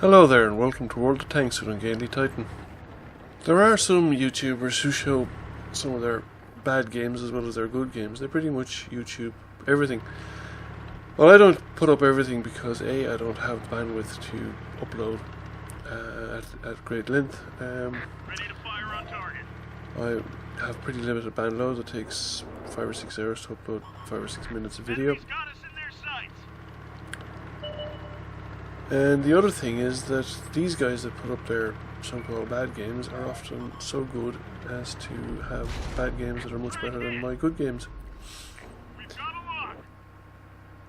Hello there and welcome to World of Tanks with Ungainly Titan. There are some YouTubers who show some of their bad games as well as their good games. They pretty much YouTube everything. Well, I don't put up everything because A, I don't have bandwidth to upload at great length. Ready to fire on target. I have pretty limited band loads. It takes 5 or 6 hours to upload 5 or 6 minutes of video. Enemy's got us in their sights. And the other thing is that these guys that put up their so-called bad games are often so good as to have bad games that are much better than my good games. We've got a lock.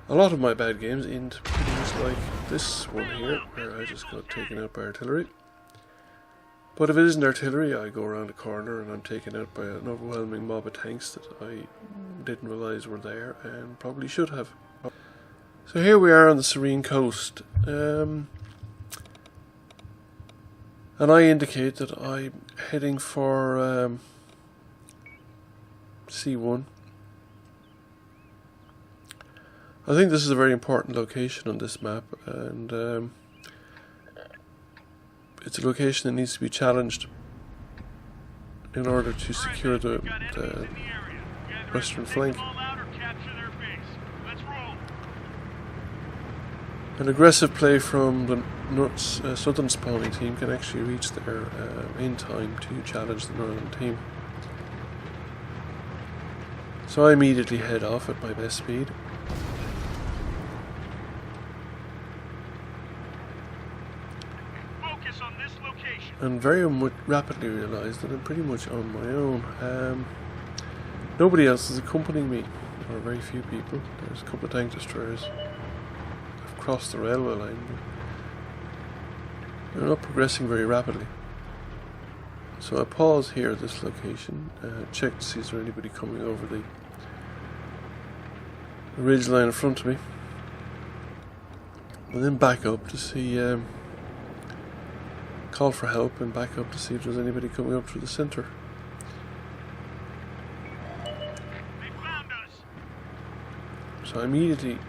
A lot of my bad games end pretty much like this one here, where I just got taken out by artillery. But if it isn't artillery, I go around a corner and I'm taken out by an overwhelming mob of tanks that I didn't realise were there and probably should have. So here we are on the Serene Coast, and I indicate that I'm heading for C1. I think this is a very important location on this map, and it's a location that needs to be challenged in order to secure the western flank. An aggressive play from the southern spawning team can actually reach there in time to challenge the northern team. So I immediately head off at my best speed. Focus on this location. And very rapidly realised that I'm pretty much on my own. Nobody else is accompanying me, or very few people. There's a couple of tank destroyers across the railway line, but they're not progressing very rapidly. So I pause here at this location, check to see is there anybody coming over the ridge line in front of me, and then back up to see, call for help and back up to see if there's anybody coming up through the centre. They found us. So immediately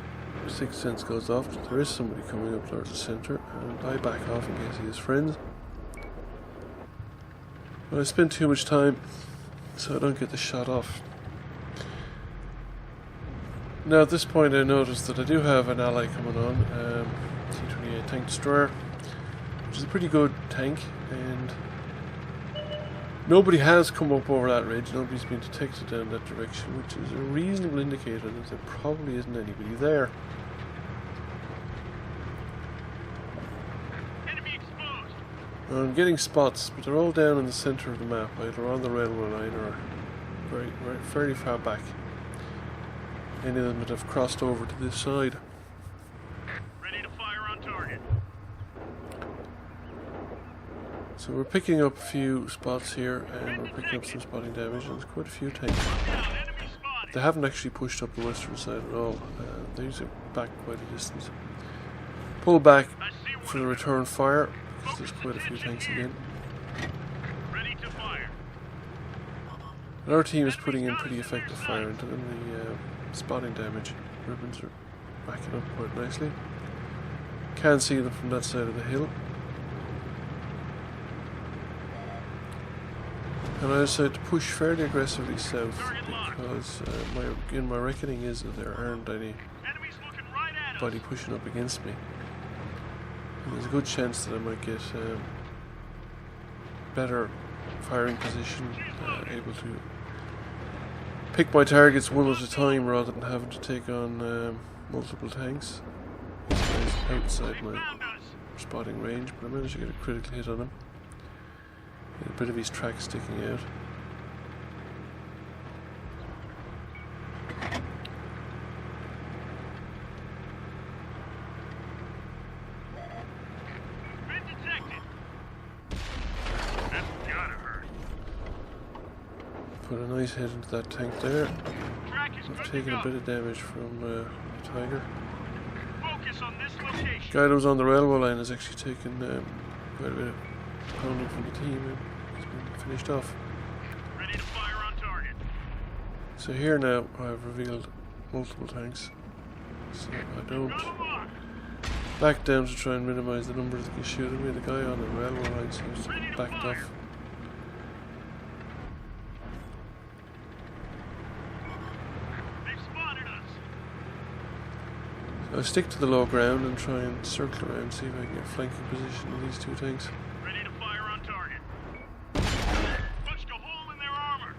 Sixth Sense goes off. There is somebody coming up towards the centre, and I back off in case he has friends. But I spend too much time, so I don't get the shot off. Now at this point I notice that I do have an ally coming on, T-28 tank destroyer, which is a pretty good tank, and nobody has come up over that ridge. Nobody's been detected down that direction, which is a reasonable indicator that there probably isn't anybody there. I'm getting spots, but they're all down in the centre of the map, either on the railway line or fairly far back. Any of them that have crossed over to this side. Ready to fire on target. So we're picking up a few spots here, and we're picking up some spotting damage, and there's quite a few tanks. Enemy spotted. They haven't actually pushed up the western side at all. They're back quite a distance. Pull back for the return fire, because there's quite a few tanks again. Ready to fire. And our team is putting in pretty effective fire into them. The spotting damage ribbons are backing up quite nicely. Can't see them from that side of the hill. And I decided to push fairly aggressively south because my reckoning is that there aren't Enemy's looking right at us. anybody pushing up against me. And there's a good chance that I might get better firing position, able to pick my targets one at a time rather than having to take on multiple tanks. This guy's outside my spotting range, but I managed to get a critical hit on him. A bit of his track sticking out. Been detected. That's gotta hurt. Put a nice hit into that tank there. Track is I've good to taken go. a bit of damage from the Tiger. Focus on this location. Guy that was on the railway line has actually taken quite a bit of pounding from the team, and he's been finished off. Ready to fire on target. So here now I've revealed multiple tanks, so I don't Got a lock. back down to try and minimise the numbers that can shoot at me. The guy on the railway line seems to have backed off. They've spotted us. So I stick to the low ground and try and circle around, see if I can get a flanking position with these two tanks. Ready to fire on target. Punched a hole in their armor.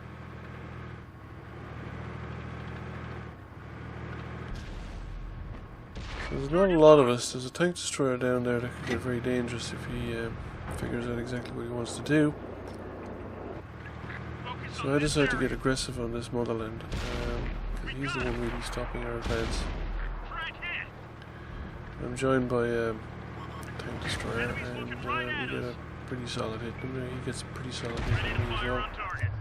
There's not a lot of us. There's a tank destroyer down there that could get very dangerous if he figures out exactly what he wants to do. Focus So on I this decide to area. get aggressive on this motherland, because he's the one really stopping our advance. Frag hit. I'm joined by a tank destroyer, and we get a pretty solid hit. And he gets a pretty solid hit Ready on to me as fire well. on target.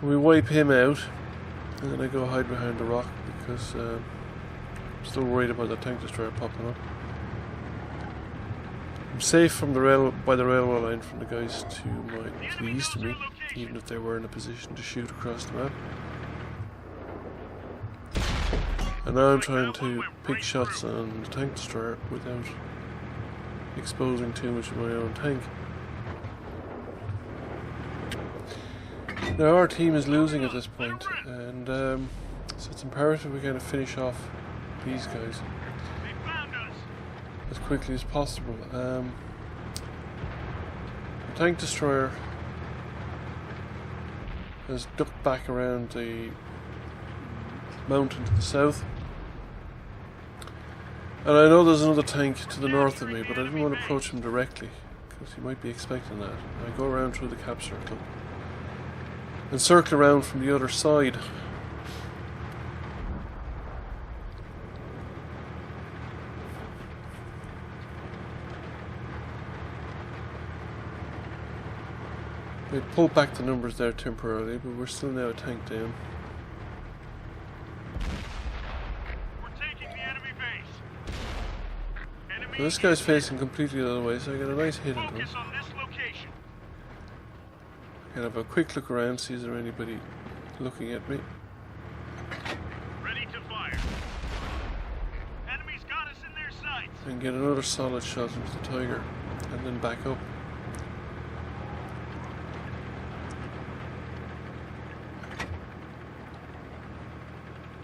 We wipe him out, and then I go hide behind the rock because I'm still worried about the tank destroyer popping up. I'm safe from by the railway line from the guys to the east of me, even if they were in a position to shoot across the map. And now I'm trying to pick shots on the tank destroyer without exposing too much of my own tank. Now our team is losing at this point, and so it's imperative we kind of finish off these guys They found us. as quickly as possible. The tank destroyer has ducked back around the mountain to the south, and I know there's another tank to the north of me, but I didn't want to approach him directly because he might be expecting that. I go around through the cap circle and circle around from the other side. They pulled back the numbers there temporarily, but we're still now a tank down. We're taking the enemy base. Enemy So this guy's facing completely the other way, so I get a nice hit into him. focus on this location. I can have a quick look around, see is there anybody looking at me. Ready to fire. Enemy's got us in their sights. And get another solid shot into the tiger, and then back up.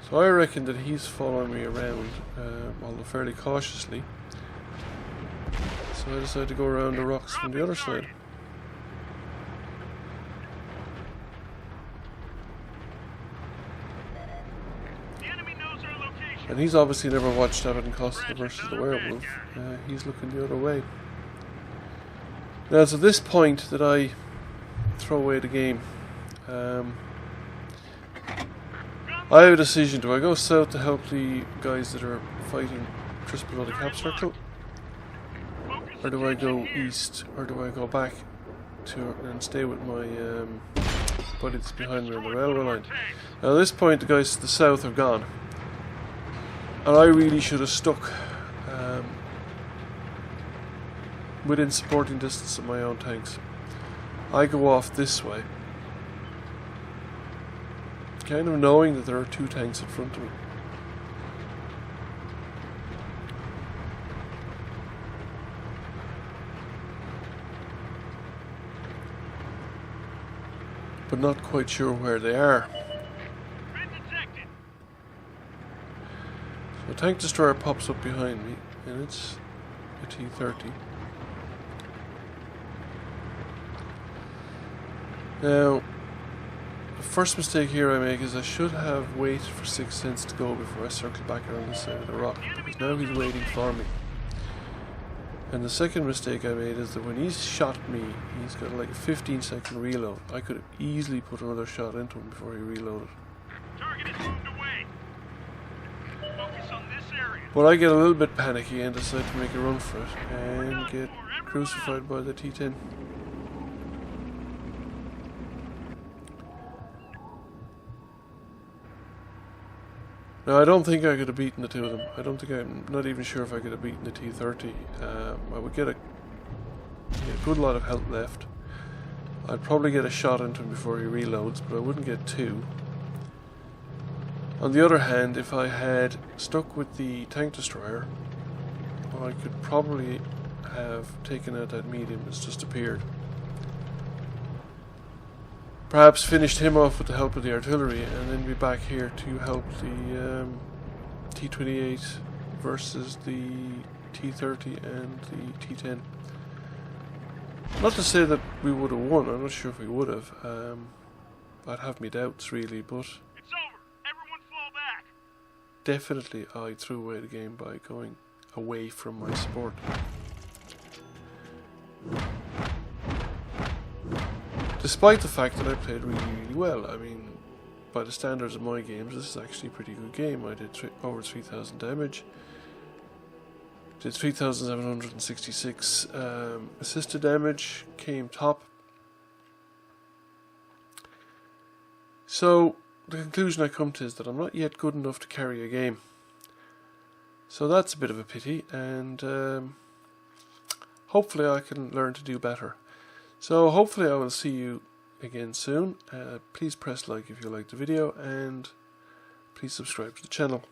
So I reckon that he's following me around, although fairly cautiously. So I decided to go around the rocks from the other side. The enemy knows our location. And he's obviously never watched Abbott and Costello versus the Werewolf. He's looking the other way. Now it's at this point that I throw away the game. I have a decision. Do I go south to help the guys that are fighting just below the cap circle? Focus Or do I go east? Or do I go back to and stay with my buddies behind me on the railway line? Now at this point the guys to the south are gone. And I really should have stuck within supporting distance of my own tanks. I go off this way, kind of knowing that there are two tanks in front of me. But not quite sure where they are. Been detected. So a tank destroyer pops up behind me, and it's a T-30. Now, the first mistake here I make is I should have waited for 6 cents to go before I circle back around this side of the rock, because now he's waiting for me. And the second mistake I made is that when he's shot me, he's got like a 15-second reload. I could have easily put another shot into him before he reloaded. Target is moved away. Focus on this area. But I get a little bit panicky and decide to make a run for it, and get crucified by the T-10. Now, I don't think I could have beaten the two of them. I'm not even sure if I could have beaten the T-30. I would get a good lot of health left. I'd probably get a shot into him before he reloads, but I wouldn't get two. On the other hand, if I had stuck with the tank destroyer I could probably have taken out that medium that's just appeared. Perhaps finished him off with the help of the artillery, and then be back here to help the T-28 versus the T-30 and the T-10. Not to say that we would have won, I'm not sure if we would have. I'd have my doubts really, but It's over. Everyone fall back. definitely I threw away the game by going away from my sport. Despite the fact that I played really, really well. I mean, by the standards of my games, this is actually a pretty good game. I did over 3,000 damage. Did 3,766 assisted damage. Came top. So, the conclusion I come to is that I'm not yet good enough to carry a game. So that's a bit of a pity, and hopefully I can learn to do better. So hopefully I will see you again soon. Please press like if you liked the video, and please subscribe to the channel.